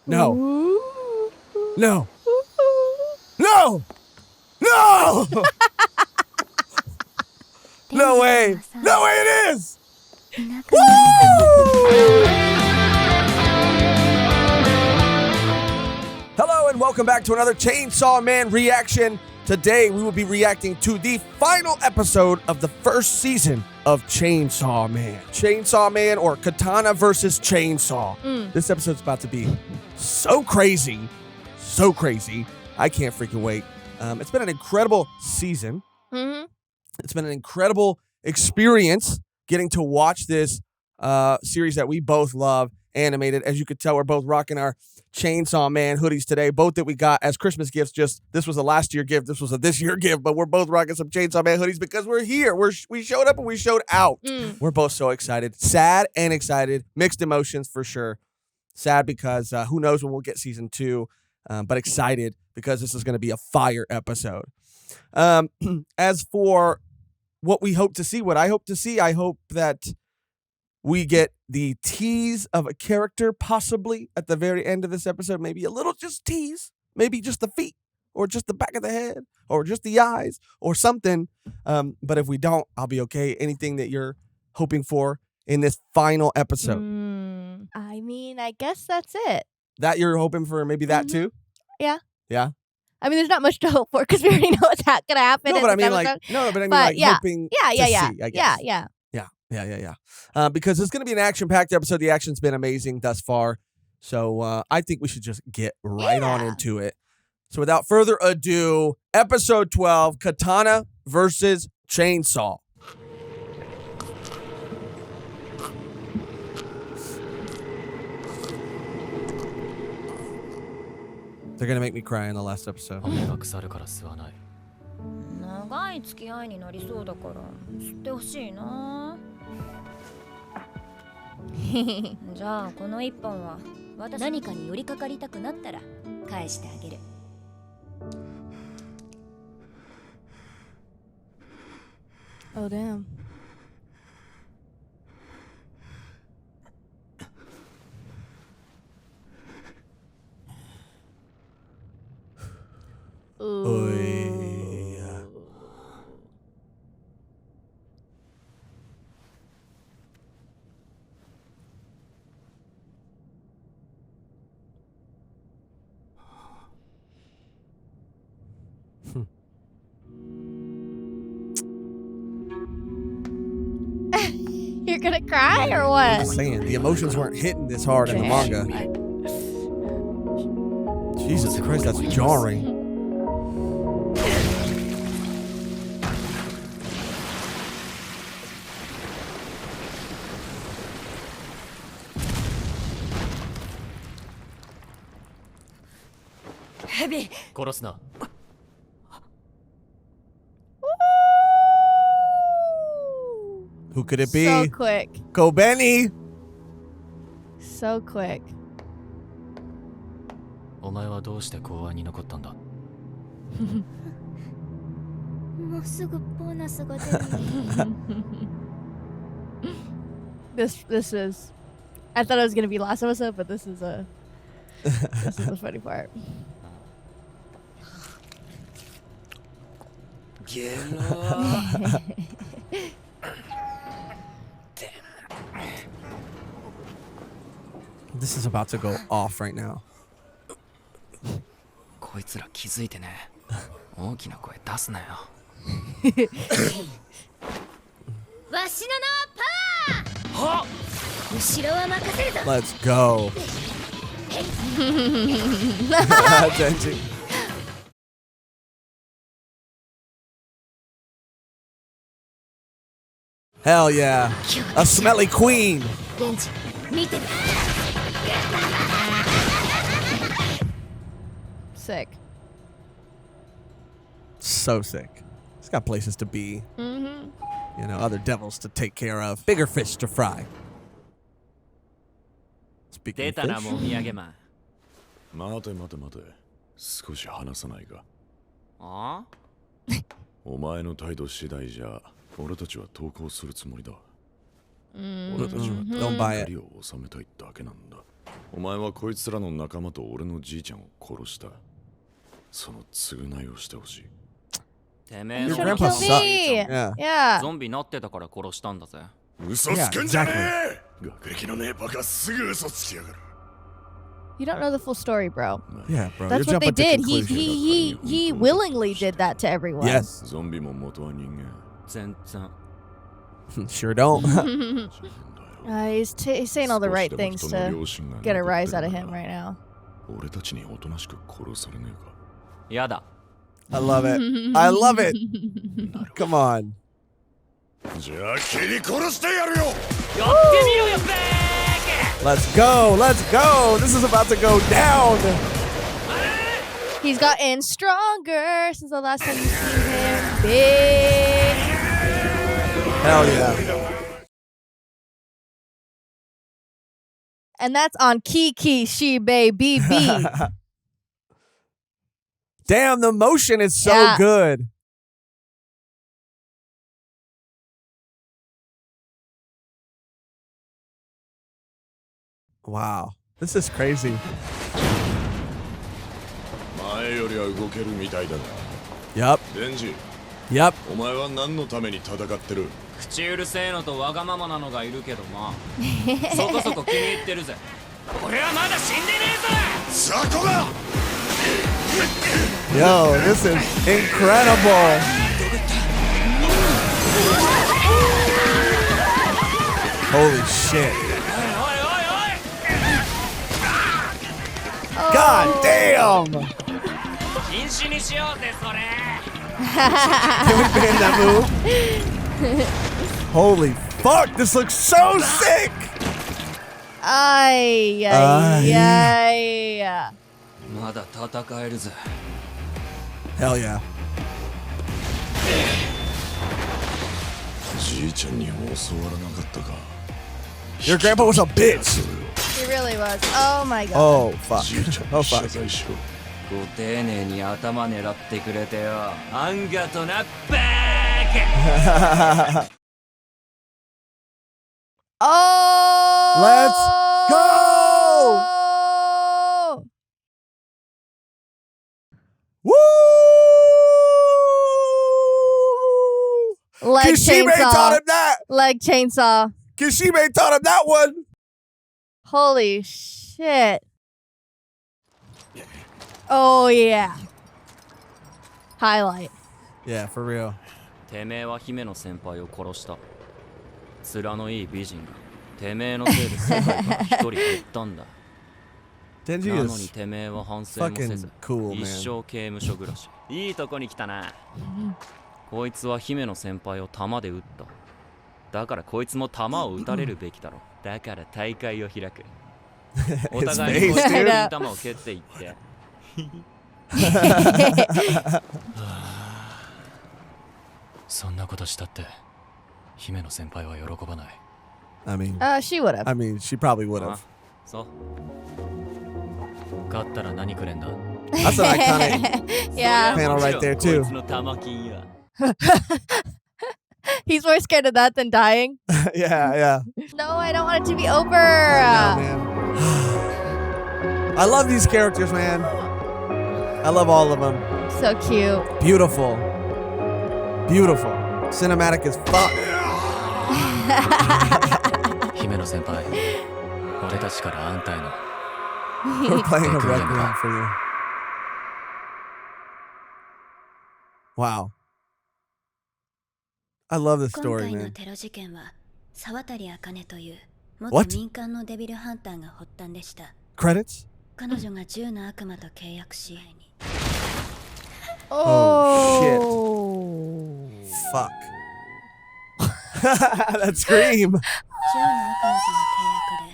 No. No. No. No. No way. No way it is. Woo! Hello and welcome back to another Chainsaw Man reaction. Today we will be reacting to the final episode of the first season of Chainsaw Man. Chainsaw Man or Katana versus Chainsaw. This episode's about to be so crazy. So crazy. I can't freaking wait. It's been an incredible season. It's been an incredible experience getting to watch this series that we both love, animated. As you could tell, we're both rocking our Chainsaw Man hoodies today, both that we got as Christmas gifts. Just this was a last year gift, this was a this year gift, but we're both rocking some Chainsaw Man hoodies because we're here. We showed up and we showed out. We're both so excited, sad and excited, mixed emotions for sure. Sad because who knows when we'll get season 2, but excited because this is going to be a fire episode. As for what we hope to see, what I hope to see, I hope that we get the tease of a character possibly at the very end of this episode. Maybe a little just tease. Maybe just the feet or just the back of the head or just the eyes or something. But if we don't, I'll be okay. Anything that you're hoping for in this final episode? I mean, I guess that's it. That you're hoping for maybe that too? Yeah. Yeah? I mean, there's not much to hope for because we already know what's going to happen. No, but I mean, hoping to see, I guess. Yeah. Because it's going to be an action-packed episode. The action's been amazing thus far. So I think we should just get right on into it. So without further ado, episode 12, Katana versus Chainsaw. They're going to make me cry in the last episode. 長い付き合いになりそうだから吸ってほしいな。じゃあこの一本は私何かに寄りかかりたくなったら返してあげる。Oh damn. You're gonna cry or what? I'm just saying, the emotions weren't hitting this hard in the manga. Jesus Christ, that's jarring. Heavy. 殺すな。Who could it be? So quick. Go Benny! So quick. お前はどうして公安に残ったんだ。もうすぐボーナスが出る。This is. I thought it was gonna be last episode, but this is the funny part. This is about to go off right now. こいつら気づいてね。大きな声出すなよ。わしの名はパワー。は。後ろは任せるぞ。Let's go. Hell yeah. A smelly queen. ベンチ見てる。Sick. So sick. It's got places to be. You know, other devils to take care of. Bigger fish to fry. Speaking of 出たな、 fish. もみあげマン。待て待て待て。少し話さないか。あお前の態度次第じゃ、俺たちは投降するつもりだ。俺たちは Don't buy it. 光を収めたいだけなんだ。お前はこいつらの仲間と俺のじいちゃんを殺した。その償いをしてほしい。てめえ You の should've グランパ killed sucked. me. Yeah. Yeah. ゾンビなってたから殺したんだぜ。嘘つくんじゃねえ。学歴のねえバカすぐ嘘つきやがる。You don't know the full story, bro. Yeah, bro. That's you're what they jumping to did. He conclusions. he willingly did that to everyone. Yes. ゾンビも元は人間。全然。Sure don't. He's saying all the right things to get a rise out of him right now. 俺たちにおとなしく殺されねえか。やだ。I love it. I love it. Come on. じゃあ切り殺してやるよ。やってみろよ、ベー Let's go. Let's go. This is about to go down. He's gotten stronger since the last time you seen him. Big. Hell yeah. And that's on Kiki Shibe BB. Damn, the motion is so Yeah. good. Wow. This is crazy. 前よりは動けるみたいだな。 Yup. デンジ、 Yup. お前は何のために戦ってる？口うるせえのとわがままなのがいるけどな。そこそこ気に入ってるぜ。俺はまだ死んでねえぞ。雑魚だ。 Yo, this is incredible. Holy shit. God damn. Can we ban that move? Holy fuck, this looks so sick. Ay, ay, ay. まだ戦えるぜ。 Hell yeah. じいちゃんに教わらなかったか。 Your grandpa was a bitch. He really was. Oh my god. Oh fuck. じいちゃん Oh に謝 fuck. 罪しろ。ご丁寧に頭狙ってくれてよ。あんがとな、バーカ Oh. Let's go. Woo! Leg Kishime taught chainsaw. him that. Leg chainsaw. Kishime taught him that one. Holy shit. Oh yeah. Highlight. Yeah, for real. てめえは姫の先輩を殺した。面のいい美人がてめえのせいで世界から一人減ったんだ。 Denji なのに is てめえは反省もせず fucking cool, 一 man. 生刑務所暮らし。いいとこに来たな。こいつは姫の先輩を弾で撃った。だからこいつも弾を撃たれるべきだろ。だから大会を開く。お His 互いに face, こいつ dude. の弾を蹴っていって。そんなことしたって姫の先輩は喜ばない。 I mean, She would have. I mean, she probably would あ have. そう。勝ったら何くれんだ。 That's an iconic Yeah. panel right there こ too. いつの玉金や。 He's more scared of that than dying. Yeah, yeah. No, I don't want it to be over. I know, man. I love these characters, man. I love all of them. So cute. Beautiful. Beautiful. Cinematic as fuck. 姫の先輩、俺たちからあんたへの。 We're playing a requiem for you. Wow. I love this 今 story, 回の man. テロ事件は沢渡茜という What? 元民間のデビルハンターが発端でした。 Credits? 彼女が銃の悪魔と契約し Oh, shit. Oh. Fuck. That scream. 銃の悪魔との契約で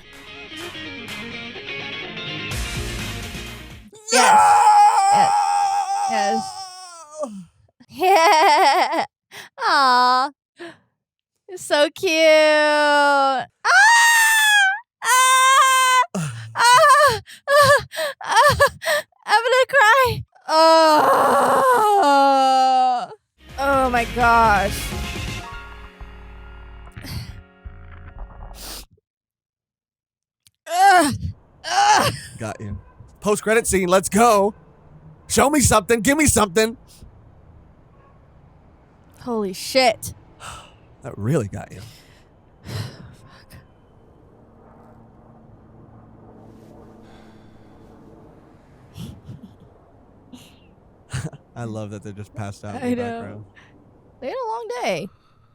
Yes. Yes. Yeah. Aw. So cute. Ah! Ah! Ah! Ah! I'm gonna cry. Oh. Oh my gosh. Ugh. Got you. Post-credit scene. Let's go. Show me something. Give me something. Holy shit. That really got you. I love that they just passed out in the background. They had a long day.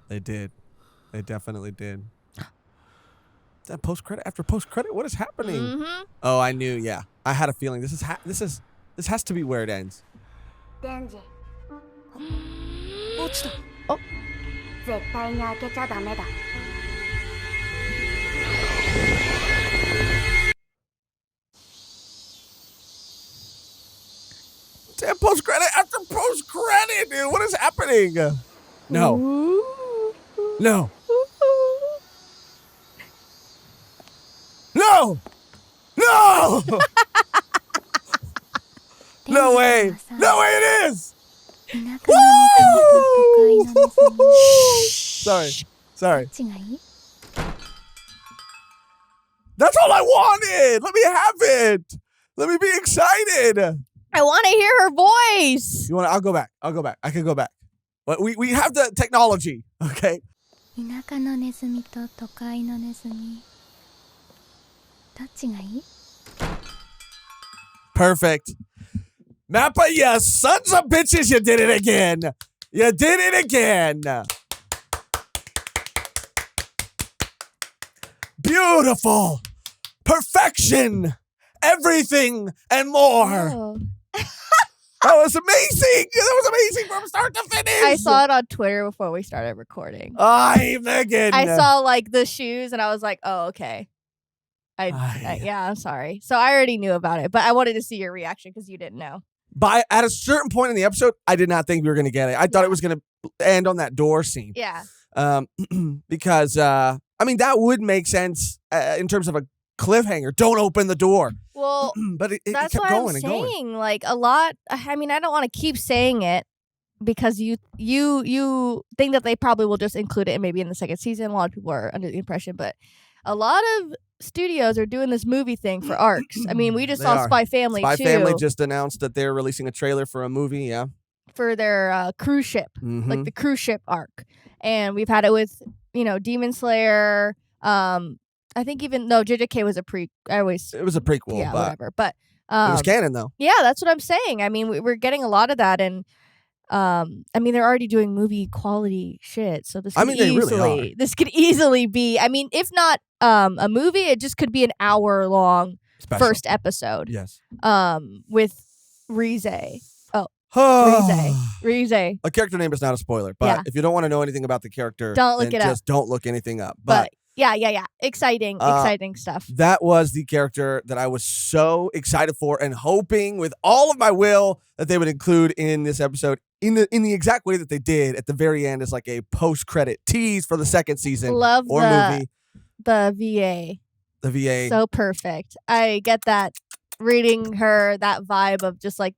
They did. They definitely did. That post-credit after post-credit? What is happening? Mm-hmm. Oh, I knew. Yeah. I had a feeling. This has to be where it ends. デンジ落ちた。Oh. 絶対に開けちゃダメだ Damn, post-credit after post-credit, dude. What is happening? No. Ooh. No. No. No. No way. No way it is. Woo! Sorry. Sorry. That's all I wanted. Let me have it. Let me be excited. I want to hear her voice. You want? I'll go back. I can go back. But we have the technology. Okay. 田舎のネズミと都会のネズミどっちがいい Perfect. Mappa, you sons of bitches, you did it again. You did it again. Beautiful. Perfection. Everything and more. Oh. That was amazing. That was amazing from start to finish. I saw it on Twitter before we started recording. Ay, Mehgan. I saw like the shoes and I was like, oh, okay. Yeah, I'm sorry. So I already knew about it, but I wanted to see your reaction because you didn't know. At a certain point in the episode, I did not think we were going to get it. I thought it was going to end on that door scene. Yeah. Because, I mean, that would make sense in terms of a cliffhanger. Don't open the door. Well, but it that's kept what going I'm and saying. going. Like a lot. I mean, I don't want to keep saying it because you think that they probably will just include it maybe in the second season. A lot of people are under the impression, but a lot of studios are doing this movie thing for arcs. I mean, we just saw Spy Family Spy too. Family just announced that they're releasing a trailer for a movie. Yeah. For their cruise ship, like the cruise ship arc, and we've had it with Demon Slayer. I think even though JJK was it was a prequel. Yeah, but whatever. But it was canon though. Yeah, that's what I'm saying. I mean, we're getting a lot of that, and I mean, they're already doing movie quality shit. So this could this could easily be. I mean, if not a movie, it just could be an hour-long first episode. Yes. With Rize. Rize. A character name is not a spoiler, but if you don't want to know anything about the character, don't look it up. Just don't look anything up. But yeah. Exciting stuff. That was the character that I was so excited for and hoping with all of my will that they would include in this episode in the exact way that they did at the very end as like a post-credit tease for the second season movie. The VA. The VA. So perfect. I get that reading her, that vibe of just like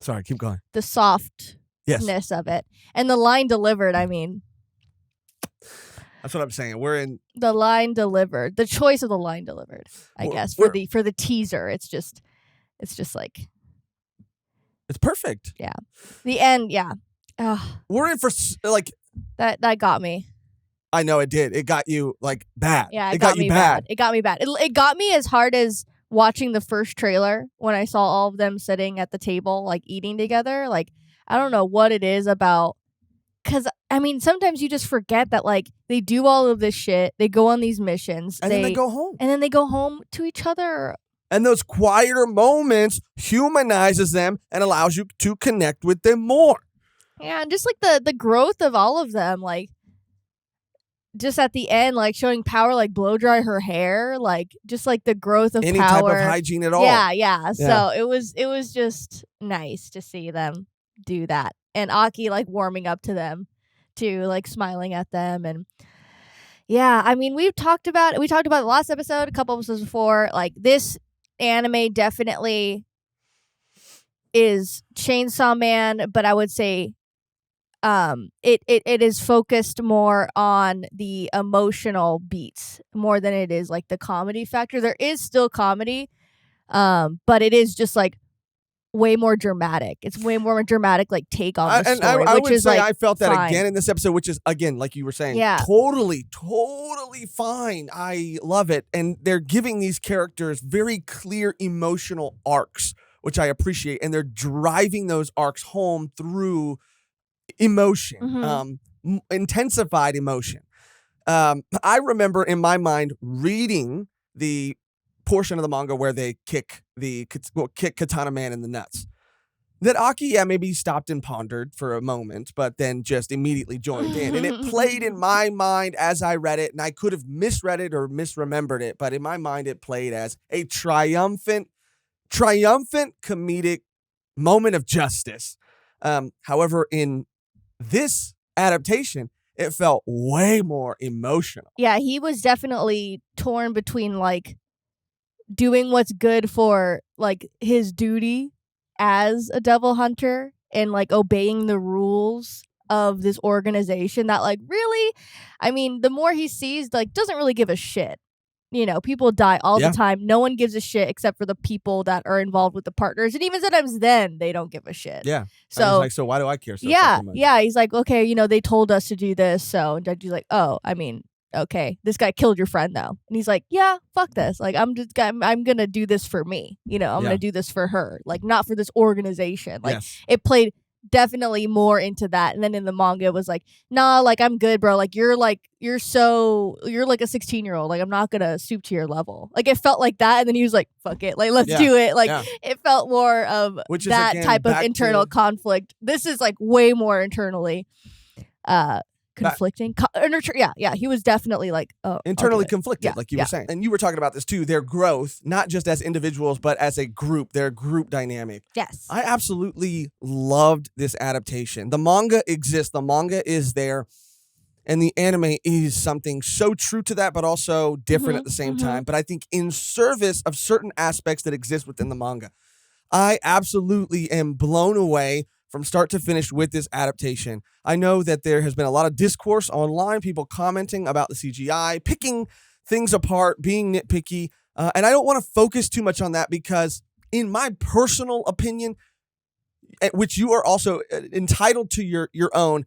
sorry, keep going. The softness of it. And the line delivered, I mean. That's what I'm saying. We're in the line delivered. The choice of the line delivered, I guess, for the teaser. It's just like it's perfect. Yeah. The end, yeah. We're in for like that got me. I know it did. It got you like bad. Yeah, it got you bad. It got me bad. It got me as hard as watching the first trailer when I saw all of them sitting at the table like eating together. Like I don't know what it is about. Because, I mean, sometimes you just forget that, like, they do all of this shit. They go on these missions. And then they go home. And then they go home to each other. And those quieter moments humanizes them and allows you to connect with them more. Yeah, and just, like, the growth of all of them. Like, just at the end, like, showing Power, like, blow-dry her hair. Like, just, like, the growth of Any Power. type of hygiene at all. Yeah. So it was just nice to see them do that. And Aki like warming up to them too, like smiling at them. And yeah, I mean, we talked about it the last episode, a couple episodes before. Like this anime definitely is Chainsaw Man, but I would say it is focused more on the emotional beats more than it is like the comedy factor. There is still comedy, but it is just like way more dramatic. It's way more dramatic like take on the story, I which would is say like I felt that fine. again in this episode, which is again like you were saying, Yeah. totally fine. I love it, and they're giving these characters very clear emotional arcs, which I appreciate, and they're driving those arcs home through emotion, intensified emotion. I remember in my mind reading the portion of the manga where they kick Katana Man in the nuts. That Aki, maybe stopped and pondered for a moment, but then just immediately joined in. And it played in my mind as I read it, and I could have misread it or misremembered it, but in my mind it played as a triumphant comedic moment of justice. However, in this adaptation, it felt way more emotional. Yeah, he was definitely torn between like doing what's good for like his duty as a devil hunter and like obeying the rules of this organization that like really, I mean, the more he sees, like doesn't really give a shit. You know, people die all the time. No one gives a shit except for the people that are involved with the partners. And even sometimes then they don't give a shit. Yeah. So like, so why do I care so yeah, fucking much? yeah. He's like, okay, you know, they told us to do this. So Deji's like, oh, I mean, okay, this guy killed your friend though. And he's like, yeah, fuck this. Like, I'm going to do this for me. You know, I'm going to do this for her. Like, not for this organization. Like, it played definitely more into that. And then in the manga it was like, nah, like I'm good, bro. Like you're like a 16-year-old. Like I'm not gonna stoop to your level. Like it felt like that, and then he was like, fuck it, like let's do it. Like it felt more of Which that is, again, type of back internal to conflict. This is like way more internally conflicting. Yeah, he was definitely like internally okay. conflicted, like you were saying. And you were talking about this too, their growth, not just as individuals, but as a group, their group dynamic. Yes. I absolutely loved this adaptation. The manga exists, the manga is there, and the anime is something so true to that, but also different at the same time. But I think in service of certain aspects that exist within the manga, I absolutely am blown away from start to finish with this adaptation. I know that there has been a lot of discourse online, people commenting about the CGI, picking things apart, being nitpicky, and I don't want to focus too much on that because in my personal opinion, which you are also entitled to your own,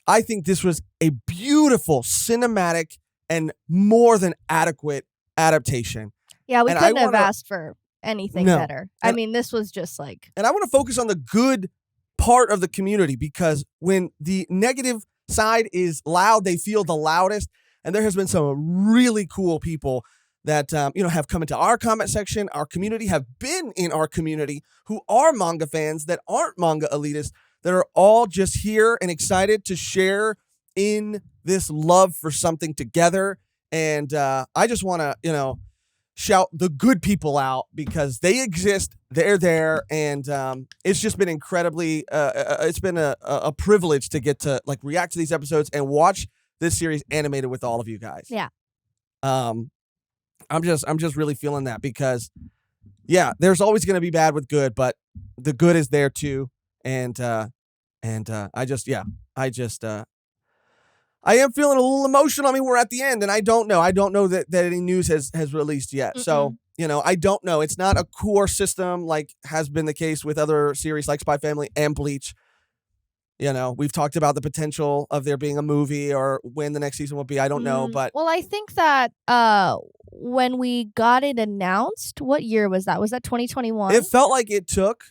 I think this was a beautiful cinematic and more than adequate adaptation. Yeah, we and couldn't have asked for anything better. I mean, this was just like... And I want to focus on the good part of the community because when the negative side is loud, they feel the loudest. And there has been some really cool people that have come into our comment section, our community, have been in our community, who are manga fans that aren't manga elitists, that are all just here and excited to share in this love for something together. And I just want to, shout the good people out because they exist, they're there, and it's just been incredibly, it's been a privilege to get to like react to these episodes and watch this series animated with all of you guys. Yeah. I'm just really feeling that because, there's always going to be bad with good, but the good is there too, and I am feeling a little emotional. I mean, we're at the end, and I don't know that any news has released yet. So, I don't know. It's not a core system like has been the case with other series like Spy Family and Bleach. We've talked about the potential of there being a movie or when the next season will be. I don't know, but... Well, I think that when we got it announced, what year was that? Was that 2021? It felt like it took.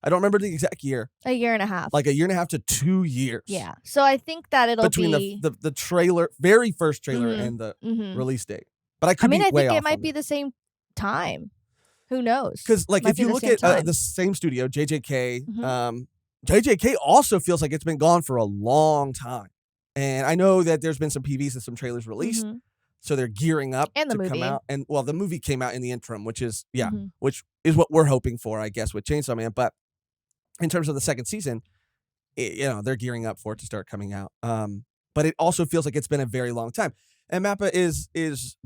I don't remember the exact year. A year and a half. Like a year and a half to 2 years. Yeah. So I think that it'll between be... the trailer, very first trailer and the release date. But I I think way it off might on be that. the same time. Who knows? Because like if you look at the same studio, JJK, JJK also feels like it's been gone for a long time. And I know that there's been some PVs and some trailers released. So they're gearing up and the to movie. come out. And well, the movie came out in the interim, which is which is what we're hoping for, I guess, with Chainsaw Man. But in terms of the second season, they're gearing up for it to start coming out. But it also feels like it's been a very long time. And Mappa is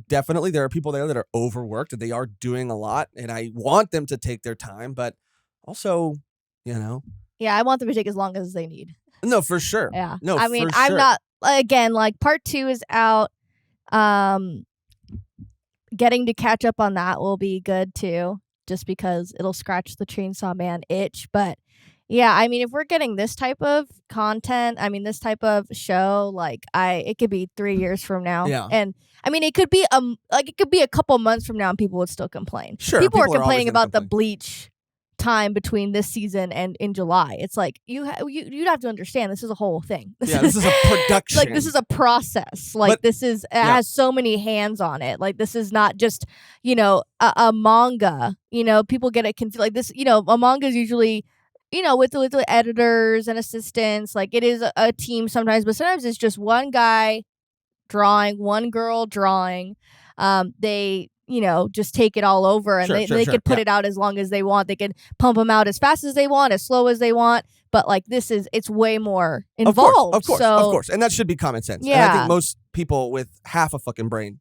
definitely, there are people there that are overworked and they are doing a lot. And I want them to take their time, but also, Yeah, I want them to take as long as they need. No, for sure. Yeah. No, I mean, for I'm sure. not, again, like part 2 is out. Getting to catch up on that will be good too, just because it'll scratch the Chainsaw Man itch. But yeah, I mean, if we're getting this type of content, I mean, this type of show, like it could be 3 years from now. Yeah. And I mean, it could be a couple months from now and people would still complain. Sure, People are people are always complaining gonna about the complain. Bleach time between this season and in July. It's like you'd have to understand this is a whole thing. Yeah, this is a production. Like this is a process. Like But- this is it has so many hands on it. Like this is not just a manga. People get it confused. Like this. A manga is usually with the editors and assistants. Like it is a team sometimes, but sometimes it's just one guy drawing, one girl drawing. They just take it all over and they could put it out as long as they want. They could pump them out as fast as they want, as slow as they want. But like it's way more involved. Of course. And that should be common sense. Yeah. And I think most people with half a fucking brain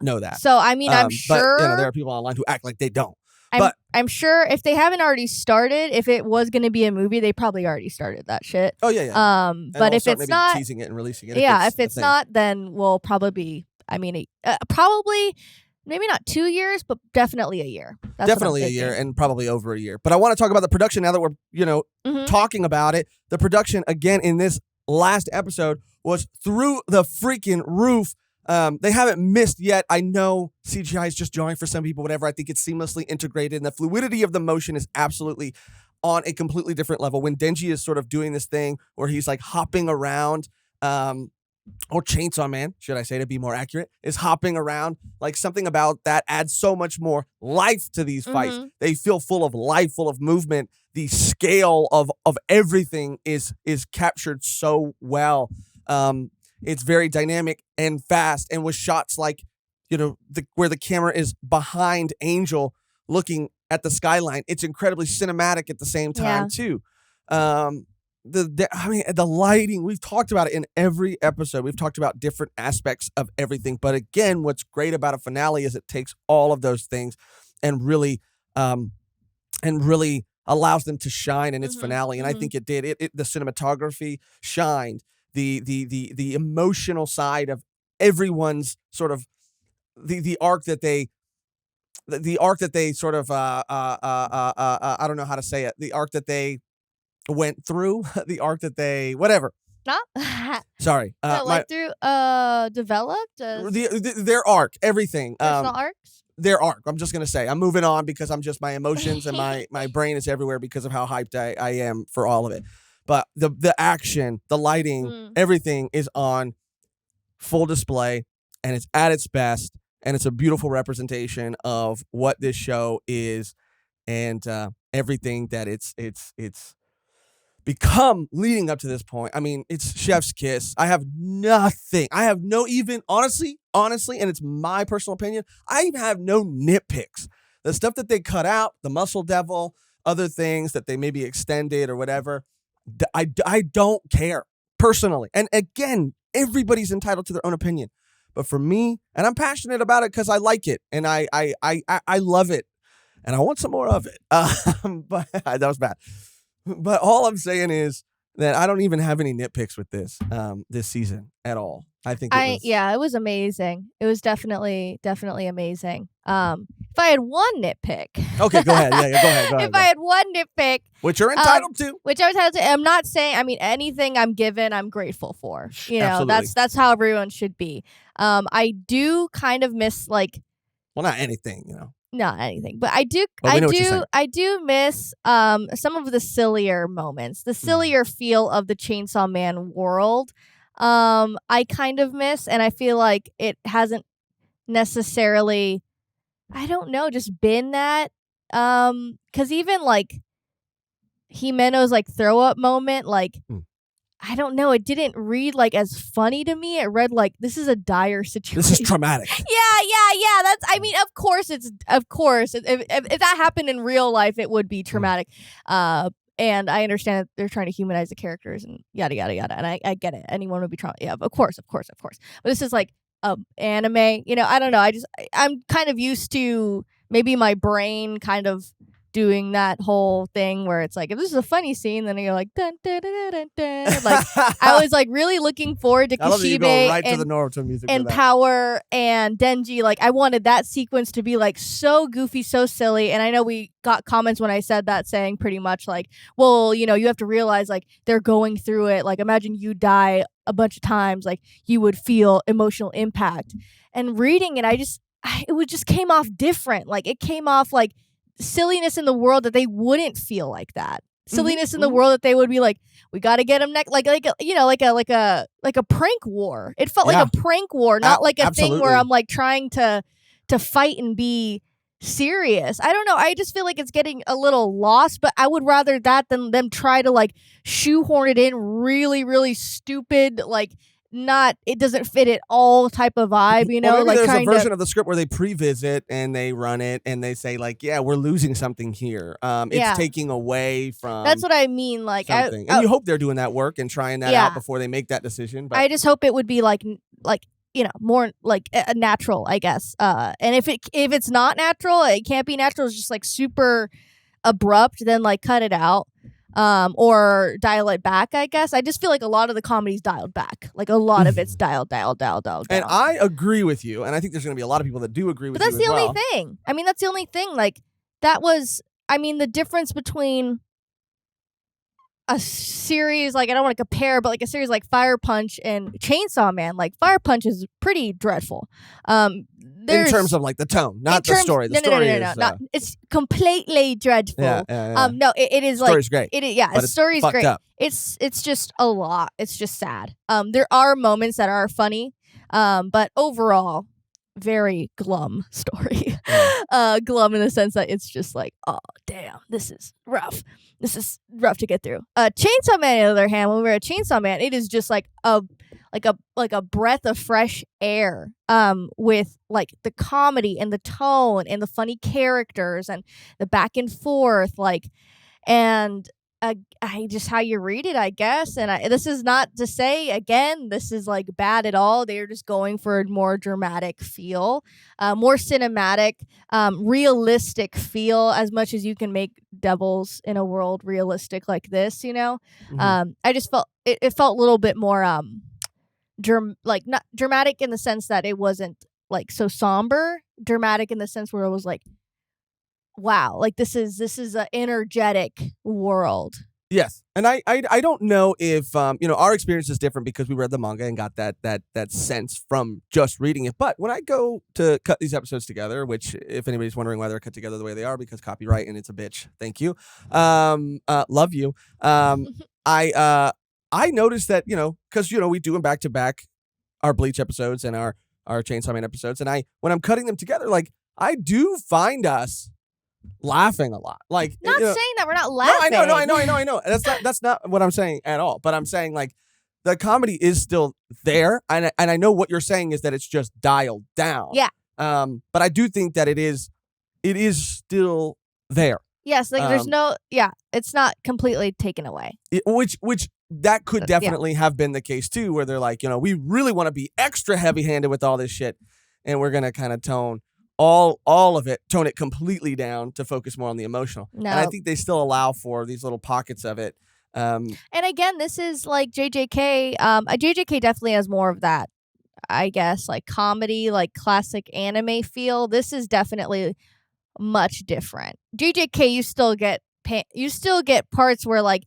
know that. So I mean, I'm sure But, there are people online who act like they don't. I'm sure if they haven't already started, if it was going to be a movie, they probably already started that shit. Oh yeah. But if it's not, teasing it and releasing it. if it's not, then we'll probably be. I mean, probably. Maybe not 2 years, but definitely a year. That's definitely a year and probably over a year. But I want to talk about the production now that we're, talking about it. The production, again, in this last episode was through the freaking roof. They haven't missed yet. I know CGI is just jarring for some people, whatever. I think it's seamlessly integrated, and the fluidity of the motion is absolutely on a completely different level. When Denji is sort of doing this thing where he's like hopping around, or Chainsaw Man, should I say to be more accurate, is hopping around. Like something about that adds so much more life to these fights. They feel full of life, full of movement. The scale of everything is captured so well. It's very dynamic and fast, and with shots like, where the camera is behind Angel looking at the skyline. It's incredibly cinematic at the same time too. The lighting, we've talked about it in every episode. We've talked about different aspects of everything. But again, what's great about a finale is it takes all of those things and really allows them to shine in its finale. And I think it did. The cinematography shined. The emotional side of everyone's sort of the arc that they sort of I don't know how to say it. The arc that they went through, the arc that they whatever. Sorry. Developed their arc, everything. Personal arcs? Their arc. I'm just gonna say. I'm moving on because I'm just my emotions and my brain is everywhere because of how hyped I am for all of it. But the action, the lighting, everything is on full display, and it's at its best, and it's a beautiful representation of what this show is, and everything that it's become leading up to this point. I mean, it's chef's kiss. I have nothing. I have no even, honestly, and it's my personal opinion, I even have no nitpicks. The stuff that they cut out, the Muscle Devil, other things that they maybe extended or whatever, I don't care, personally. And again, everybody's entitled to their own opinion. But for me, and I'm passionate about it because I like it, and I love it, and I want some more of it. But that was bad. But all I'm saying is that I don't even have any nitpicks with this season at all. I think it was amazing. It was definitely amazing. If I had one nitpick. Okay, go ahead. Yeah, go ahead. If I had one nitpick. Which you're entitled to. I'm not saying, I mean, anything I'm given, I'm grateful for. Absolutely. That's how everyone should be. I do kind of miss well, not anything, Not anything, but I do miss some of the sillier moments, the sillier feel of the Chainsaw Man world. I kind of miss, and I feel like it hasn't necessarily, I don't know, just been that. Because even Himeno's throw up moment, I don't know, it didn't read as funny to me. It read this is a dire situation. This is traumatic. Yeah. That's, I mean, of course. If that happened in real life, it would be traumatic. And I understand that they're trying to humanize the characters and yada, yada, yada. And I get it. Anyone would be traumatized. Yeah, of course. But this is anime, I don't know. I'm kind of used to maybe my brain kind of doing that whole thing where it's like, if this is a funny scene, then you're like, dun, dun, dun, dun, dun. Like, I was like really looking forward to I love that you go Kishibe right to the Naruto music and for that. Power and Denji. Like, I wanted that sequence to be like so goofy, so silly. And I know we got comments when I said that saying pretty much like, well, you know, you have to realize like they're going through it. Like, imagine you die a bunch of times, like you would feel emotional impact. And reading it, it would just came off different. Like, it came off like silliness in the world that they wouldn't feel like that. Silliness in the world that they would be like, we got to get him next, like you know, like a prank war. It felt like a prank war, not like a thing where I'm like trying to fight and be serious. I don't know. I just feel like it's getting a little lost, but I would rather that than them try to like shoehorn it in really, really stupid, like it doesn't fit at all type of vibe, you know? Well, maybe like there's a version of the script where they pre-visit and they run it and they say like, yeah, we're losing something here. It's taking away from. That's what I mean. Like, and you hope they're doing that work and trying that out before they make that decision. But I just hope it would be like you know, more like a natural, I guess. And if it's not natural, it can't be natural. It's just like super abrupt. Then like cut it out. Or dial it back, I guess. I just feel like a lot of the comedy's dialed back. Like a lot of it's dialed. And I agree with you, and I think there's going to be a lot of people that do agree with you. But that's the only thing. I mean, that's the only thing. Like, that was, I mean, the difference between a series, like, I don't want to compare, but like a series like Fire Punch and Chainsaw Man, like Fire Punch is pretty dreadful. In terms of like the tone, not the story. The story is it's completely dreadful. No, it is like story's great. It is, yeah, the story's great. Up. It's just a lot. It's just sad. There are moments that are funny, but overall, very glum story. Glum in the sense that it's just like, oh damn, this is rough. This is rough to get through. Chainsaw Man, on the other hand, when we were at Chainsaw Man, it is just like a breath of fresh air. With like the comedy and the tone and the funny characters and the back and forth, like, and I just how you read it, I guess. And this is not to say again this is like bad at all. They're just going for a more dramatic feel, more cinematic, realistic feel, as much as you can make devils in a world realistic like this, you know. I just felt it felt a little bit more not dramatic in the sense that it wasn't like so somber, dramatic in the sense where it was like, wow, like this is an energetic world. Yes, and I don't know if you know, our experience is different because we read the manga and got that sense from just reading it. But when I go to cut these episodes together, which if anybody's wondering why they're cut together the way they are, because copyright and it's a bitch. Thank you, love you. I noticed that, you know, because, you know, we do them back to back, our Bleach episodes and our Chainsaw Man episodes, and when I'm cutting them together, like, I do find us laughing a lot. Like, not saying that we're not laughing. No, I know. That's not what I'm saying at all. But I'm saying like the comedy is still there, and I know what you're saying is that it's just dialed down. Yeah. But I do think that it is still there. Yes, like there's it's not completely taken away. Which that could definitely have been the case too, where they're like, you know, we really want to be extra heavy-handed with all this shit, and we're gonna kind of tone it completely down to focus more on the emotional. No. And I think they still allow for these little pockets of it. And again, this is like JJK. JJK definitely has more of that, I guess, like comedy, like classic anime feel. This is definitely much different. JJK, you still get parts where like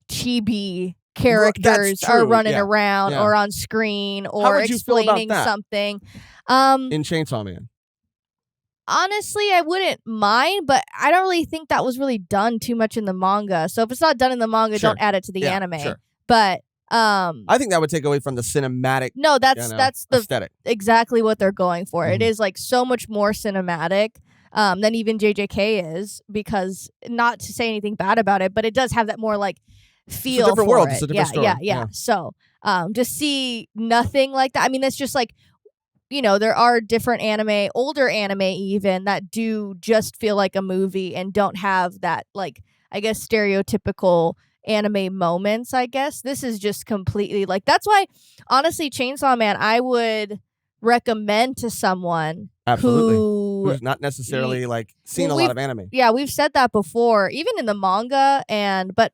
chibi characters are running around or on screen or explaining something. In Chainsaw Man. Honestly, I wouldn't mind, but I don't really think that was really done too much in the manga. So if it's not done in the manga, don't add it to the anime. Sure. But I think that would take away from the cinematic. No, that's the aesthetic. Exactly what they're going for. Mm-hmm. It is like so much more cinematic than even JJK is, because not to say anything bad about it, but it does have that more like feel. It's a different world. It's a different story. Yeah. So to see nothing like that, I mean, that's just like, you know, there are different anime, older anime even, that do just feel like a movie and don't have that, like, I guess, stereotypical anime moments, I guess. This is just completely, like, that's why, honestly, Chainsaw Man, I would recommend to someone Absolutely. who Who's not necessarily like seen Well, a lot of anime. yeah, we've said that before, even in the manga but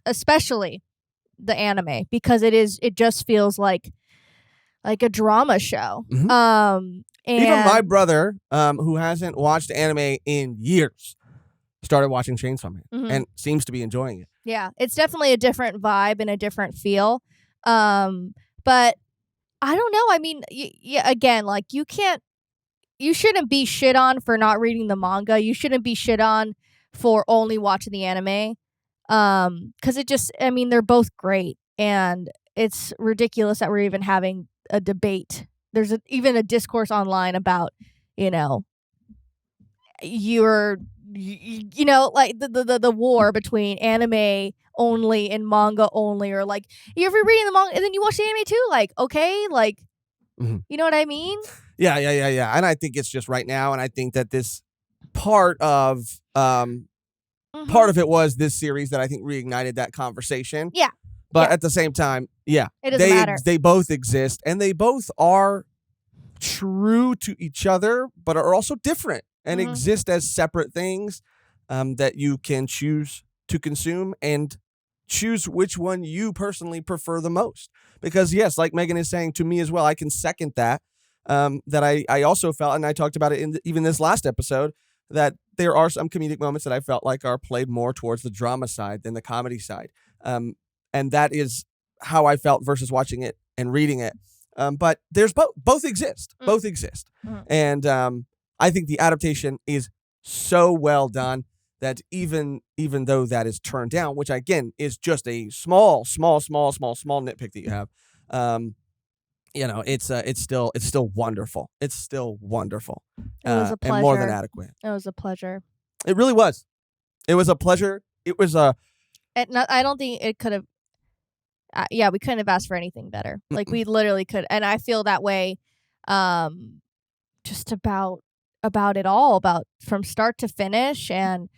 especially the anime, because it just feels like a drama show. Mhm. And Even my brother, who hasn't watched anime in years, started watching Chainsaw Man Mhm. and seems to be enjoying it. yeah, it's definitely a different vibe and a different feel. But I don't know. I mean, again, like you shouldn't be shit on for not reading the manga. You shouldn't be shit on for only watching the anime. 'Cause they're both great, and it's ridiculous that we're even having a debate. There's even a discourse online about, like the war between anime only and manga only, or like you're reading the manga and then you watch the anime too. Like, okay, like, Mhm. you know what I mean? Yeah. And I think it's just right now, and I think that this part of it was this series that I think reignited that conversation. Yeah. But Yeah. at the same time, yeah, It doesn't matter. They both exist, and they both are true to each other, but are also different and Mhm. exist as separate things that you can choose to consume and choose which one you personally prefer the most. Because yes, like Mehgan is saying to me as well, I can second that. That I also felt, and I talked about it in even this last episode, that there are some comedic moments that I felt like are played more towards the drama side than the comedy side. And that is how I felt versus watching it and reading it. But there's both exist. Mm. Both exist. Mhm. And I think the adaptation is so well done that even though that is turned down, which again is just a small nitpick that you have, it's still wonderful. It's still wonderful. It was a pleasure. And more than adequate. It was a pleasure. It really was. It was a pleasure. It was a I don't think it could have. We couldn't have asked for anything better. Like we literally could, and I feel that way, just about it all, about from start to finish, and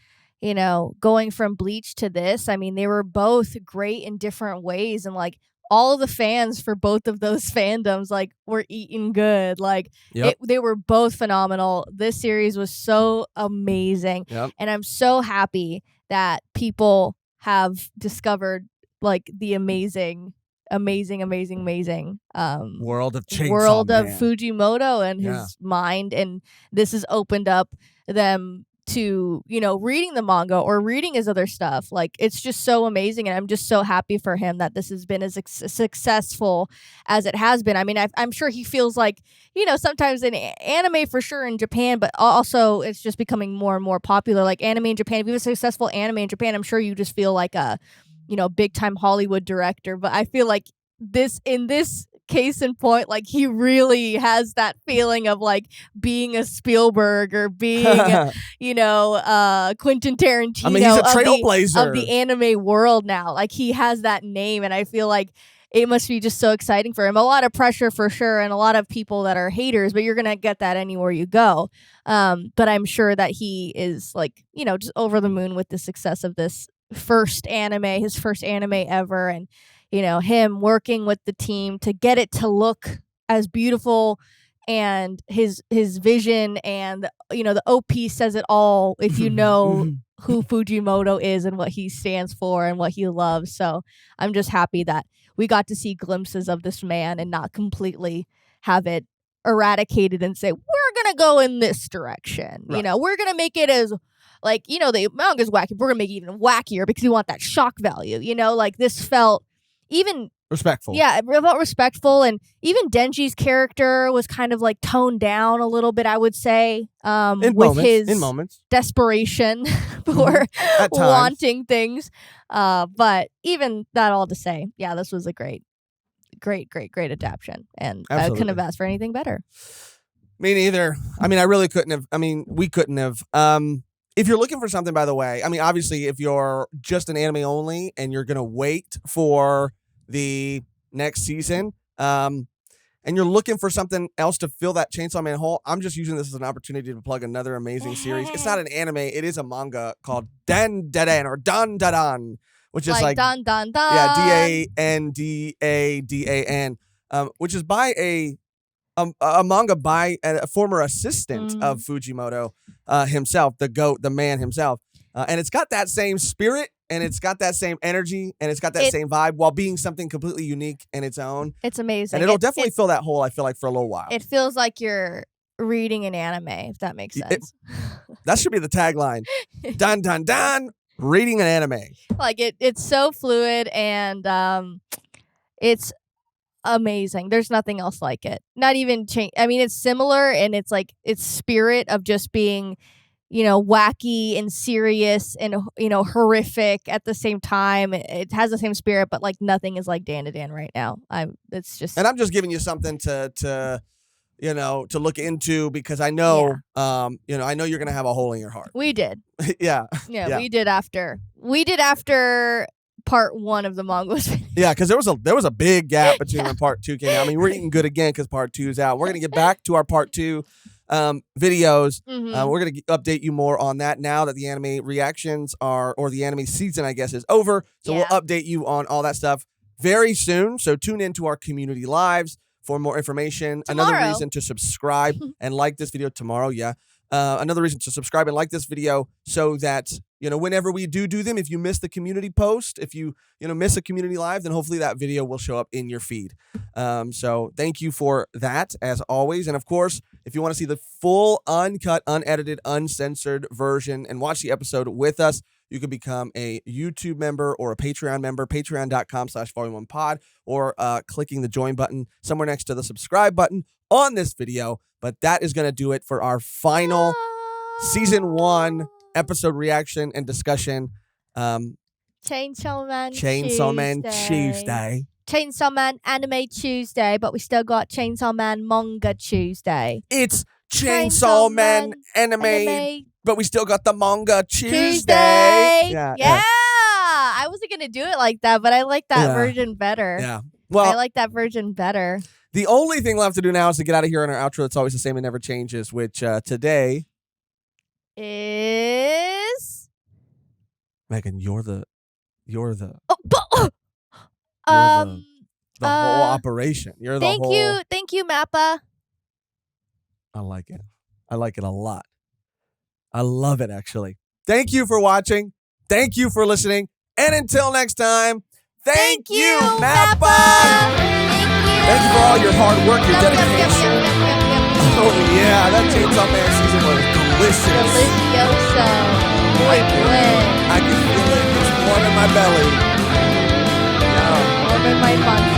going from Bleach to this. I mean, they were both great in different ways, and like all of the fans for both of those fandoms, like were eating good. Like Yep. they were both phenomenal. This series was so amazing, Yep. and I'm so happy that people have discovered like the amazing world of Chainsaw world of Man. Fujimoto and Yeah. his mind, and this has opened up them to reading the manga or reading his other stuff. Like it's just so amazing, and I'm just so happy for him that this has been as successful as it has been. I mean, I'm sure he feels like sometimes in anime for sure in Japan, but also it's just becoming more and more popular. Like anime in Japan, if you have a successful anime in Japan, I'm sure you just feel like a big time Hollywood director. But I feel like in this case in point, like he really has that feeling of like being a Spielberg or being Quentin Tarantino. I mean, he's a trailblazer of the anime world now. Like he has that name, and I feel like it must be just so exciting for him. A lot of pressure for sure, and a lot of people that are haters, but you're gonna get that anywhere you go. But I'm sure that he is like just over the moon with the success of this his first anime ever, and him working with the team to get it to look as beautiful, and his vision, and the OP says it all if you know who Fujimoto is and what he stands for and what he loves. So I'm just happy that we got to see glimpses of this man and not completely have it eradicated and say we're gonna go in this direction. Right. We're gonna make it as like the manga's wacky, we're gonna make it even wackier because we want that shock value. Like this felt even respectful. Yeah, it felt respectful, and even Denji's character was kind of like toned down a little bit, I would say, with his desperation for wanting things. But even that all to say, yeah, this was a great adaptation, and Absolutely. I couldn't have asked for anything better. Me neither. I mean, I really couldn't have. I mean, we couldn't have. If you're looking for something, by the way, I mean, obviously, if you're just an anime only and you're gonna wait for the next season, and you're looking for something else to fill that Chainsaw Man hole, I'm just using this as an opportunity to plug another amazing series. It's not an anime; it is a manga called Dan Dadan, which is like Dan Dan Dan. Yeah, DANDADAN, which is by a a manga by a former assistant of Fujimoto himself, the GOAT, the man himself. And it's got that same spirit, and it's got that same energy, and it's got that same vibe while being something completely unique in its own. It's amazing. And it'll definitely fill that hole, I feel like, for a little while. It feels like you're reading an anime, if that makes sense. That should be the tagline. Dun, dun, dun. Reading an anime. Like, it's so fluid, and it's amazing. There's nothing else like it. Not even change. I mean, it's similar, and it's like its spirit of just being, wacky and serious and, horrific at the same time. It has the same spirit, but like nothing is like Dan to Dan right now. It's just. And I'm just giving you something to look into, because I know, I know you're gonna have a hole in your heart. We did. Yeah. Yeah, we did after part 1 of the manga was finished. Yeah, because there was a big gap between when part 2 came out. I mean, we're eating good again because part 2 is out. We're gonna get back to our part 2 videos. We're gonna update you more on that now that the anime reactions or the anime season, I guess, is over. So we'll update you on all that stuff very soon. So tune into our community lives for more information. Tomorrow. Another reason to subscribe and like this video tomorrow. Yeah. Another reason to subscribe and like this video so that, whenever we do them, if you miss the community post, if you, miss a community live, then hopefully that video will show up in your feed. So thank you for that, as always. And of course, if you want to see the full, uncut, unedited, uncensored version and watch the episode with us, you can become a YouTube member or a Patreon member, patreon.com/volume1pod, or clicking the join button somewhere next to the subscribe button on this video. But that is going to do it for our final season 1 episode reaction and discussion. Chainsaw Man Tuesday. Chainsaw Man Anime Tuesday, but we still got Chainsaw Man Manga Tuesday. It's Chainsaw Man anime, but we still got the manga Tuesday. Yeah. I wasn't going to do it like that, but I like that version better. Yeah. Well, I like that version better. The only thing left to do now is to get out of here on our outro. It's always the same and never changes, which today is Mehgan. You're the the whole operation. You're the whole. Thank you, Mappa. I like it. I like it a lot. I love it, actually. Thank you for watching. Thank you for listening. And until next time, thank you, Mappa. Thank you for all your hard work, your dedication. Oh, yeah. That Chainsaw Man season was delicious. Delicioso. Boy, I can feel it. It's warm in my belly. Warm in my buns.